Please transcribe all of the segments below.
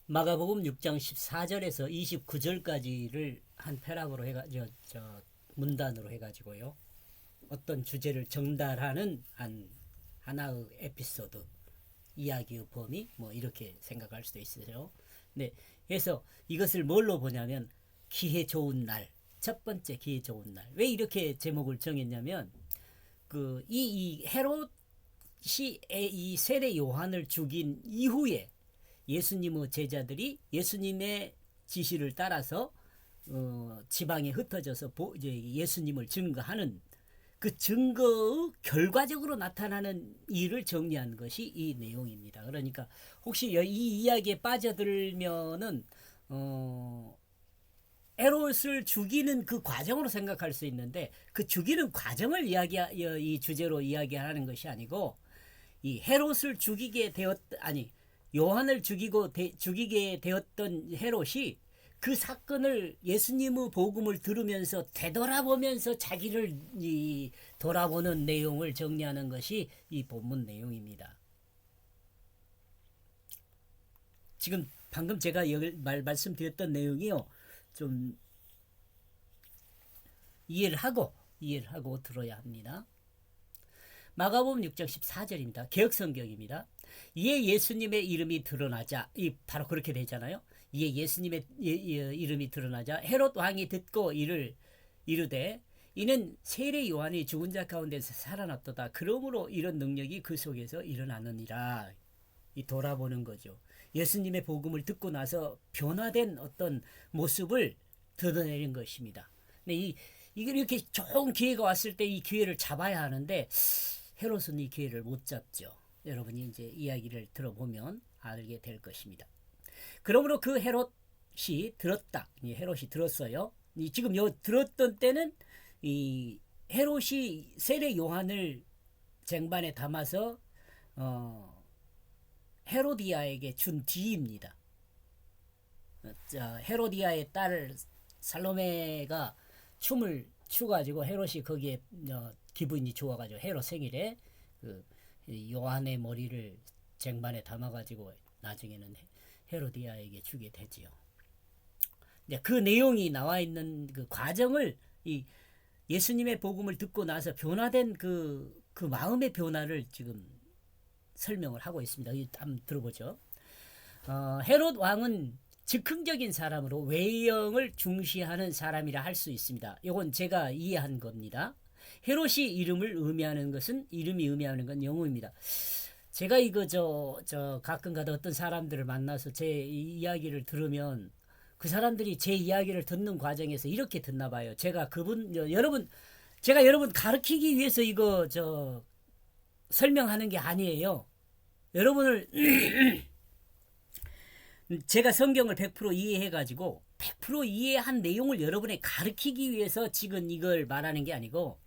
마가복음 6장 14절에서 29절까지를 한 패락으로 해가지고 문단으로 해가지고요. 어떤 주제를 전달하는 하나의 에피소드, 이야기의 범위 뭐 이렇게 생각할 수도 있어요. 네, 그래서 이것을 뭘로 보냐면 기회 좋은 날, 첫 번째 기회 좋은 날. 왜 이렇게 제목을 정했냐면 이 헤롯이 이 세례 요한을 죽인 이후에 예수님의 제자들이 예수님의 지시를 따라서 지방에 흩어져서 예수님을 증거하는 그 증거의 결과적으로 나타나는 일을 정리한 것이 이 내용입니다. 그러니까 혹시 이 이야기에 빠져들면은 에롯을 죽이는 그 과정으로 생각할 수 있는데 그 죽이는 과정을 이 주제로 이야기하는 것이 아니고 이 헤롯을 죽이게 요한을 죽이게 되었던 헤롯이 그 사건을 예수님의 복음을 들으면서 되돌아보면서 자기를 돌아보는 내용을 정리하는 것이 이 본문 내용입니다. 지금 방금 제가 말씀드렸던 내용이요, 좀 이해를 하고 들어야 합니다. 마가복음 6장 14절입니다. 개역성경입니다. 이에 예수님의 이름이 드러나자, 바로 그렇게 되잖아요. 이에 예수님의 이름이 드러나자 헤롯 왕이 듣고 이르되 이는 세례 요한이 죽은 자 가운데서 살아났도다. 그러므로 이런 능력이 그 속에서 일어나느니라. 돌아보는 거죠. 예수님의 복음을 듣고 나서 변화된 어떤 모습을 드러내는 것입니다. 근데 이걸 이렇게 좋은 기회가 왔을 때 이 기회를 잡아야 하는데 헤롯은 이 기회를 못 잡죠. 여러분이 이제 이야기를 들어보면 알게 될 것입니다. 그러므로 그 헤롯이 들었다. 헤롯이 들었어요. 지금 들었던 때는 이 헤롯이 세례 요한을 쟁반에 담아서 헤로디아에게 준 뒤입니다. 헤로디아의 딸 살로메가 춤을 추가지고 헤롯이 거기에 기분이 좋아가지고 헤롯 생일에 요한의 머리를 쟁반에 담아가지고 나중에는 헤로디아에게 주게 되지요. 그 내용이 나와 있는 그 과정을 예수님의 복음을 듣고 나서 변화된 그 마음의 변화를 지금 설명을 하고 있습니다. 한번 들어보죠. 헤롯 왕은 즉흥적인 사람으로 외형을 중시하는 사람이라 할 수 있습니다. 이건 제가 이해한 겁니다. 헤롯이 이름이 의미하는 건 영어입니다. 제가 가끔가다 어떤 사람들을 만나서 제 이야기를 들으면 그 사람들이 제 이야기를 듣는 과정에서 이렇게 듣나 봐요. 제가 여러분 가르치기 위해서 설명하는 게 아니에요. 여러분을 제가 성경을 100% 이해해가지고 100% 이해한 내용을 여러분에 가르치기 위해서 지금 이걸 말하는 게 아니고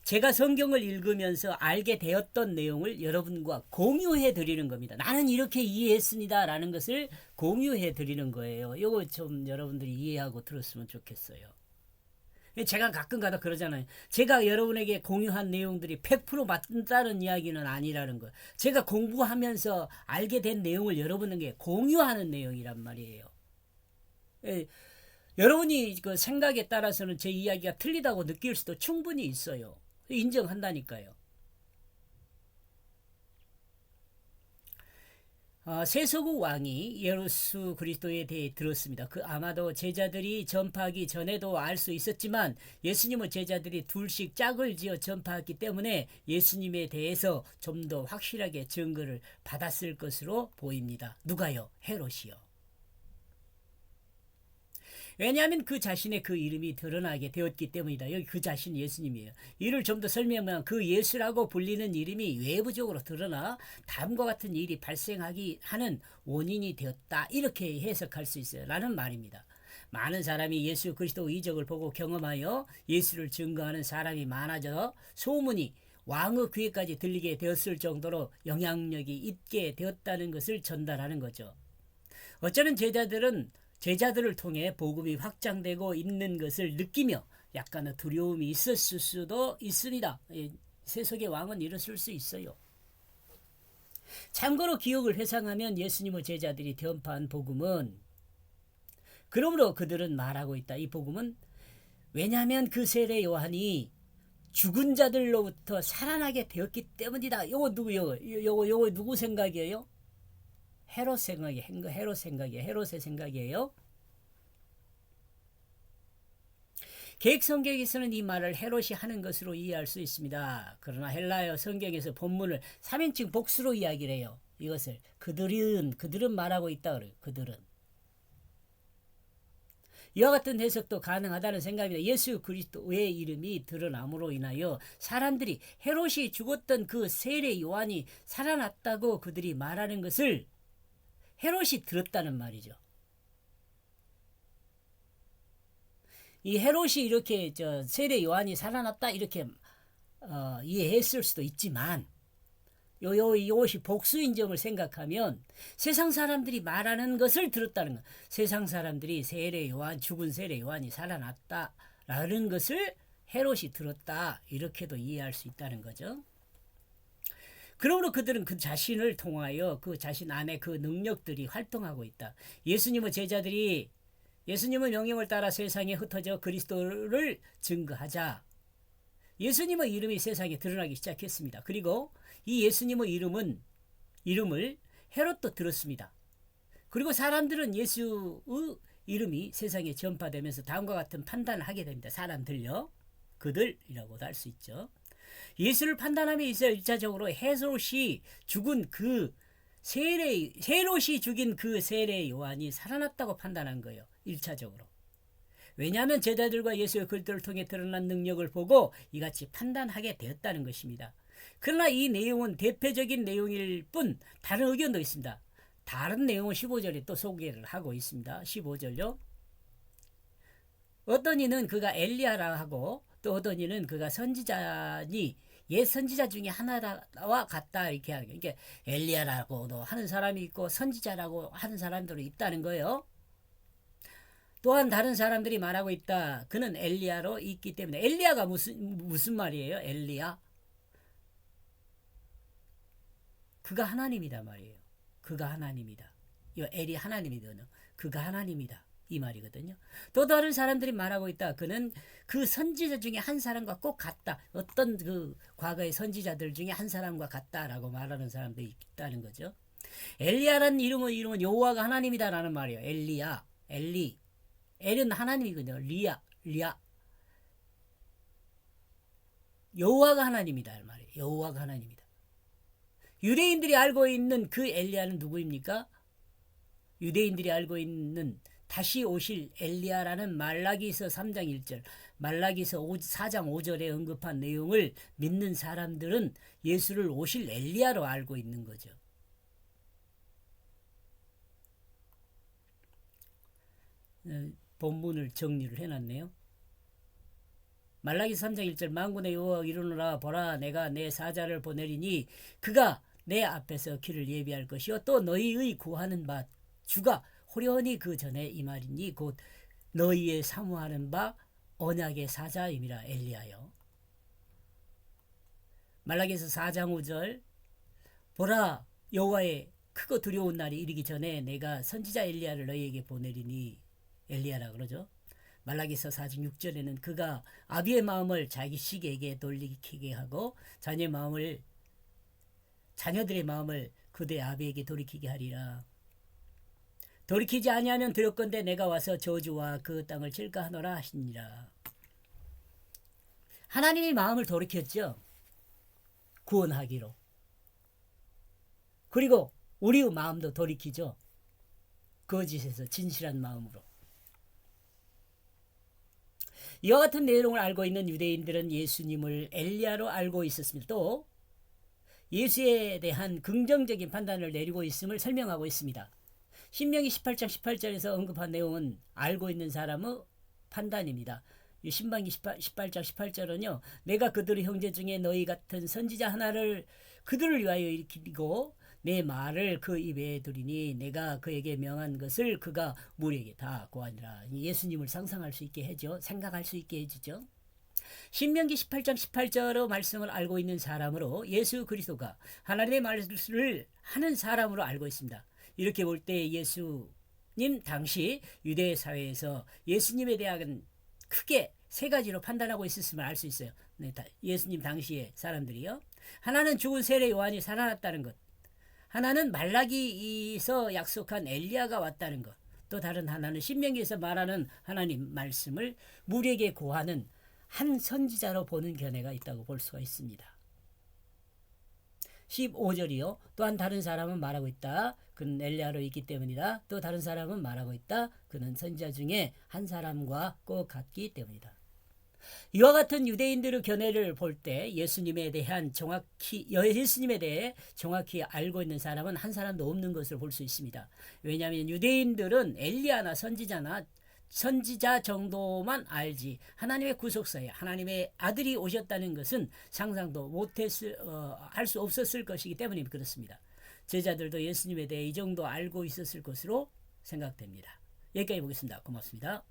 제가 성경을 읽으면서 알게 되었던 내용을 여러분과 공유해 드리는 겁니다. 나는 이렇게 이해했습니다 라는 것을 공유해 드리는 거예요. 이거 좀 여러분들이 이해하고 들었으면 좋겠어요. 제가 가끔가다 그러잖아요. 제가 여러분에게 공유한 내용들이 100% 맞다는 이야기는 아니라는 거예요. 제가 공부하면서 알게 된 내용을 여러분에게 공유하는 내용이란 말이에요. 여러분이 그 생각에 따라서는 제 이야기가 틀리다고 느낄 수도 충분히 있어요. 인정한다니까요. 세서구 왕이 예수 그리스도에 대해 들었습니다. 아마도 제자들이 전파하기 전에도 알 수 있었지만 예수님의 제자들이 둘씩 짝을 지어 전파했기 때문에 예수님에 대해서 좀 더 확실하게 증거를 받았을 것으로 보입니다. 누가요? 헤롯이요. 왜냐하면 그 자신의 그 이름이 드러나게 되었기 때문이다. 여기 그 자신 예수님이에요. 이를 좀 더 설명하면 그 예수라고 불리는 이름이 외부적으로 드러나 다음과 같은 일이 발생하기 하는 원인이 되었다. 이렇게 해석할 수 있어요. 라는 말입니다. 많은 사람이 예수 그리스도 이적을 보고 경험하여 예수를 증거하는 사람이 많아져 소문이 왕의 귀에까지 들리게 되었을 정도로 영향력이 있게 되었다는 것을 전달하는 거죠. 어쩌면 제자들을 통해 복음이 확장되고 있는 것을 느끼며 약간의 두려움이 있었을 수도 있습니다. 세속의 왕은 이랬을 수 있어요. 참고로 기억을 회상하면 예수님의 제자들이 전파한 복음은, 그러므로 그들은 말하고 있다. 이 복음은 왜냐하면 그 세례 요한이 죽은 자들로부터 살아나게 되었기 때문이다. 요거 누구요? 요거 누구 생각이에요? 헤롯 생각이에요. 헤롯 생각이에요. 헤롯의 생각이에요. 개역 성경에서는 이 말을 헤롯이 하는 것으로 이해할 수 있습니다. 그러나 헬라어 성경에서 본문을 3인칭 복수로 이야기를 해요. 이것을 그들은 말하고 있다 그래요. 그들은. 이와 같은 해석도 가능하다는 생각입니다. 예수 그리스도의 이름이 드러남으로 인하여 사람들이 헤롯이 죽었던 그 세례 요한이 살아났다고 그들이 말하는 것을 헤롯이 들었다는 말이죠. 이 헤롯이 이렇게 세례 요한이 살아났다 이렇게 이해했을 수도 있지만, 이것이 복수인 점을 생각하면 세상 사람들이 말하는 것을 들었다는 것, 세상 사람들이 죽은 세례 요한이 살아났다라는 것을 헤롯이 들었다, 이렇게도 이해할 수 있다는 거죠. 그러므로 그들은 그 자신을 통하여 그 자신 안에 그 능력들이 활동하고 있다. 예수님의 제자들이 예수님의 명령을 따라 세상에 흩어져 그리스도를 증거하자 예수님의 이름이 세상에 드러나기 시작했습니다. 그리고 이 예수님의 이름을 헤롯도 들었습니다. 그리고 사람들은 예수의 이름이 세상에 전파되면서 다음과 같은 판단을 하게 됩니다. 사람들요. 그들이라고도 할 수 있죠. 예수를 판단함에 있어 1차적으로 헤롯이 죽은 그 헤롯이 죽인 그 세례 요한이 살아났다고 판단한 거예요. 1차적으로. 왜냐하면 제자들과 예수의 글들을 통해 드러난 능력을 보고 이같이 판단하게 되었다는 것입니다. 그러나 이 내용은 대표적인 내용일 뿐 다른 의견도 있습니다. 다른 내용은 15절에 또 소개를 하고 있습니다. 15절요. 어떤 이는 그가 엘리야라 하고 또 어떤 이는 그가 선지자니 옛 선지자 중에 하나와 같다 이렇게 하는 거예요. 그러니까 엘리야라고도 하는 사람이 있고 선지자라고 하는 사람들이 있다는 거예요. 또한 다른 사람들이 말하고 있다. 그는 엘리야로 있기 때문에. 엘리야가 무슨 말이에요? 엘리야. 그가 하나님이다 말이에요. 그가 하나님이다. 이 엘이 하나님이거든요. 그가 하나님이다. 이 말이거든요. 또 다른 사람들이 말하고 있다. 그는 그 선지자 중에 한 사람과 꼭 같다. 어떤 그 과거의 선지자들 중에 한 사람과 같다라고 말하는 사람들이 있다는 거죠. 엘리야라는 이름은 여호와가 하나님이다라는 말이에요. 엘리야, 엘리. 엘은 하나님이거든요. 리야. 여호와가 하나님이다 말이에요. 여호와가 하나님이다. 유대인들이 알고 있는 그 엘리야는 누구입니까? 유대인들이 알고 있는 다시 오실 엘리야라는 말라기서 3장 1절, 말라기서 4장 5절에 언급한 내용을 믿는 사람들은 예수를 오실 엘리야로 알고 있는 거죠. 본문을 정리를 해놨네요. 말라기서 3장 1절 만군의 여호와 이르노라 보라 내가 내 사자를 보내리니 그가 내 앞에서 길을 예비할 것이요 또 너희의 구하는 바 주가 호련히 그 전에 이 말이니 곧 너희의 사모하는 바 언약의 사자임이라 엘리야요. 말라기서 4장 5절 보라 여호와의 크고 두려운 날이 이르기 전에 내가 선지자 엘리야를 너희에게 보내리니 엘리야라 그러죠. 말라기서 4장 6절에는 그가 아비의 마음을 자기 시계에게 돌리게 하고 자녀들의 마음을 그대 아비에게 돌이키게 하리라. 돌이키지 아니하면 들었건대 내가 와서 저주와 그 땅을 칠까 하노라 하시니라. 하나님이 마음을 돌이켰죠. 구원하기로. 그리고 우리의 마음도 돌이키죠. 거짓에서 진실한 마음으로. 이와 같은 내용을 알고 있는 유대인들은 예수님을 엘리야로 알고 있었습니다. 또 예수에 대한 긍정적인 판단을 내리고 있음을 설명하고 있습니다. 신명기 18장 18절에서 언급한 내용은 알고 있는 사람의 판단입니다. 신명기 18장 18절은요. 내가 그들의 형제 중에 너희 같은 선지자 하나를 그들을 위하여 일으키고 내 말을 그 입에 두리니 내가 그에게 명한 것을 그가 무리에게 다 고하니라. 예수님을 상상할 수 있게 해줘. 생각할 수 있게 해주죠. 신명기 18장 18절의 말씀을 알고 있는 사람으로 예수 그리스도가 하나님의 말씀을 하는 사람으로 알고 있습니다. 이렇게 볼 때 예수님 당시 유대 사회에서 예수님에 대한 크게 세 가지로 판단하고 있었음을 알 수 있어요. 네, 예수님 당시의 사람들이요. 하나는 죽은 세례 요한이 살아났다는 것. 하나는 말라기에서 약속한 엘리야가 왔다는 것. 또 다른 하나는 신명기에서 말하는 하나님 말씀을 무리에게 고하는 한 선지자로 보는 견해가 있다고 볼 수가 있습니다. 15절이요. 또한 다른 사람은 말하고 있다. 그는 엘리야로 있기 때문이다. 또 다른 사람은 말하고 있다. 그는 선지자 중에 한 사람과 꼭 같기 때문이다. 이와 같은 유대인들의 견해를 볼 때 예수님에 대해 정확히 알고 있는 사람은 한 사람도 없는 것을 볼 수 있습니다. 왜냐하면 유대인들은 엘리야나 선지자 정도만 알지 하나님의 구속사에 하나님의 아들이 오셨다는 것은 상상도 할 수 없었을 것이기 때문에 그렇습니다. 제자들도 예수님에 대해 이 정도 알고 있었을 것으로 생각됩니다. 여기까지 보겠습니다. 고맙습니다.